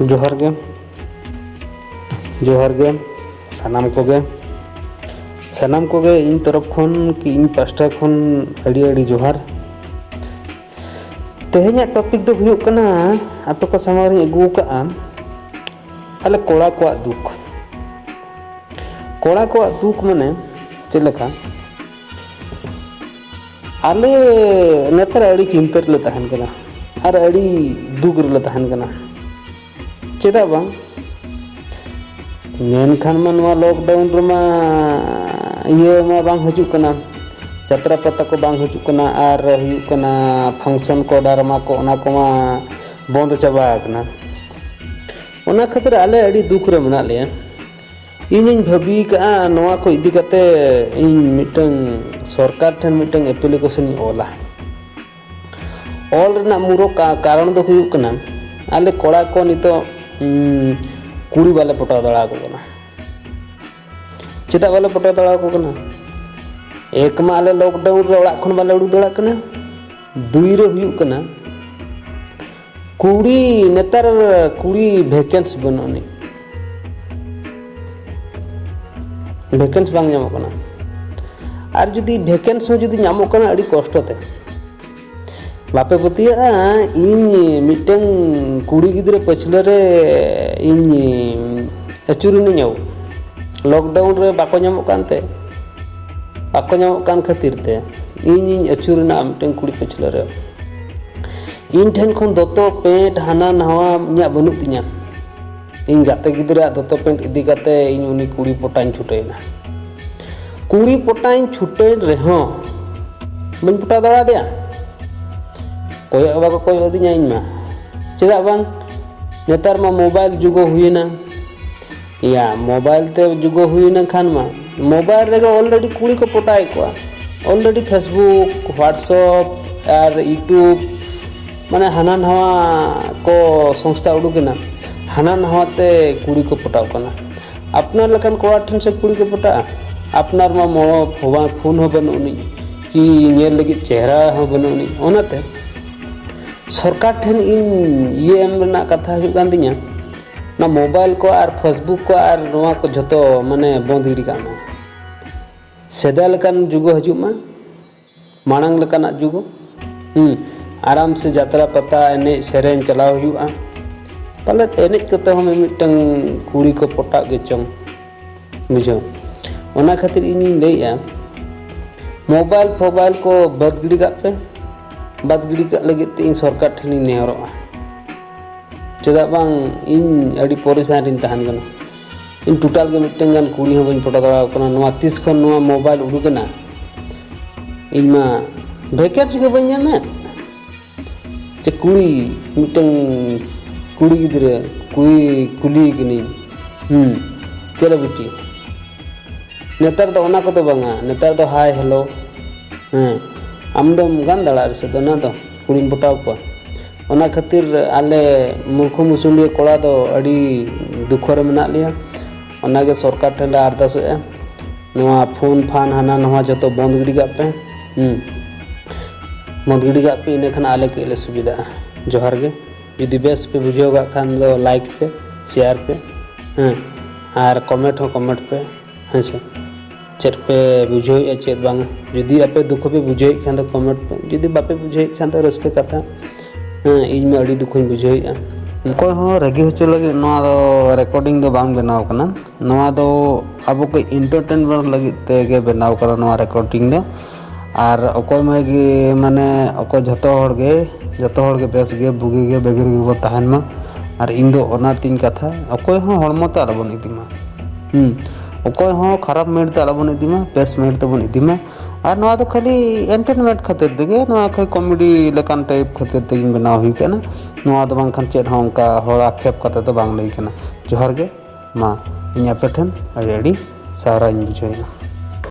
जोहार गे सानाम कोगे इन तरफ खन कि इन पास्टा खन अड़ी अड़ी जोहार। तेहेኛ टॉपिक दो हुयुग कना आपे को सामने अगू का आले कोड़ा को दुख माने चलेका आले नेतर अड़ी चिंता रे तहन कना और अड़ी दुख रे तहन कना चेदा बांग मेनखान मा नवा लॉकडाउन रमा इये मा बांग हजु कना यात्रा पता को बांग हजु कना और हुयुग कना फंक्शन को डारमा को ओना को मा बंद चाबा कना ओना खातिर आले अड़ी दुख रे मना ले इन भाभी का नवा को इदी कते इन मिटन सरकार ठन मिटन एप्लीकेशन ओला ऑल रना मुरो का कारण दो हुयुग कना आले कोड़ा को नितो कुड़ी वाले पटा दड़ा को कना चेदा वाले पटा दड़ा को कना एक मा आले लॉकडाउन रे ओड़ा खन वाले उडू दड़ा कना दुई रे हुयुग कना कुड़ी नेतार कुड़ी वैकेंसी बनोनी वैकेंसी बांग नामो कना और जुदी वैकेंसी जुदी नामो कना अड़ी कष्टते बापे पतिया इन मिटन कुड़ी गिद्रे पछले रे इन अचुरनी जाऊ लॉकडाउन रे बाको नामो कानते बाको नामो कान खातिर ते इन अचुरना मिटन कुड़ी पछले रे इन ठेन खन दोतो पेंट हाना नवा इया बनु तिया इन गाते गिद्रे दोतो पेंट इदी काते इन उनी कुड़ी पोटाइन छुटेना कुड़ी पोटाइन छुटे रेहो बन पोटा दड़ा दिया कोई बाको कोई अदिया इन मा चेदा बांग नेतार मा मोबाइल जुगो हुईना या मोबाइल ते जुगो हुईना खान मा मोबाइल रे ऑलरेडी कुड़ी को पोटाए को ऑलरेडी फेसबुक व्हाट्सएप और यूट्यूब माने हाना नवा को संस्था उडुकना हाना नवाते कुड़ी को पटाव कना अपना लकन कोड़ा ठन से कुड़ी को पटा अपनार मा मो फोन हो बनुनी कि नेल लगी चेहरा हो बनुनी ओनाते सरकार ठन इन ये एम ना कथा हुई कान दिया ना मोबाइल को और फेसबुक को और नवा को जतो माने बंद गिरी काना सेदा लकन जुगो हजु मा मांग लकन जुगो आराम से यात्रा पता एने सेरेन चलाव हुआ पाले एने कते हम मिटन कुड़ी को पटा गे चंग बुझो ओना खातिर इन लैया मोबाइल को बद गिड़ी का पे बद गिड़ी का लगे ते इन सरकार ठनी नेहरो चेदा बांग इन अड़ी परेशान रिन तहन गना इन टोटल के मिटन गान कुड़ी हो बन पटा दड़ा कना नवा 30 खन नवा मोबाइल उडुकना इन मा वैकेंसी के बन में चे कुड़ी मिटन कुड़ी गिद्रे कोई कुली गनी चलो बेटी नेतार तो ओना को तो बांगा नेतार तो हाय हेलो आमदम गान दड़ा से तो ना तो कुड़ी पटाव को ओना खातिर आले मूर्ख मुसुलिया कोड़ा तो अड़ी दुख रे मना लिया ओना के सरकार ठेला अरदास ए नवा फोन फान हाना नवा जतो बंद गिड़ी का पे मदगड़ी का पे इने खान आले के ले सुविधा जोहार गे यदि बेस पे बुझेगा खान दो लाइक पे शेयर पे और कमेंट हो कमेंट पे हाँ से चेट पे बुझे चेट बांग यदि आपे दुख पे बुझे खान तो कमेंट पे यदि बापे बुझे खान तो रस्के कथा इन में अड़ी दुख बुझे कोई हो रेगी होचो लगे नवा दो रिकॉर्डिंग दो बांग बनाव कना नवा दो अब कोई एंटरटेनमेंट लगे ते गे बनाव करा नवा रिकॉर्डिंग दो और अकोय में माने अकोय जतो हर गे बेस गे बुगी गे बेगर गे को तहन मा और इन दो ओना तीन कथा अकोय हो हरमो ते आलबन इदिमा अकोय हो खराब मेड ते आलबन इदिमा बेस मेड ते बन इदिमा और नवा तो खाली एंटरटेनमेंट खातिर देगे नवा खाली कॉमेडी लेकान टाइप खातिर ते बनाव हुई कना नवा तो बांग खान चेट हो उनका होड़ आक्षेप कते तो बांग लई कना जोहार गे मा इन्या पेठन अड़ी सारा इन बुझाइना।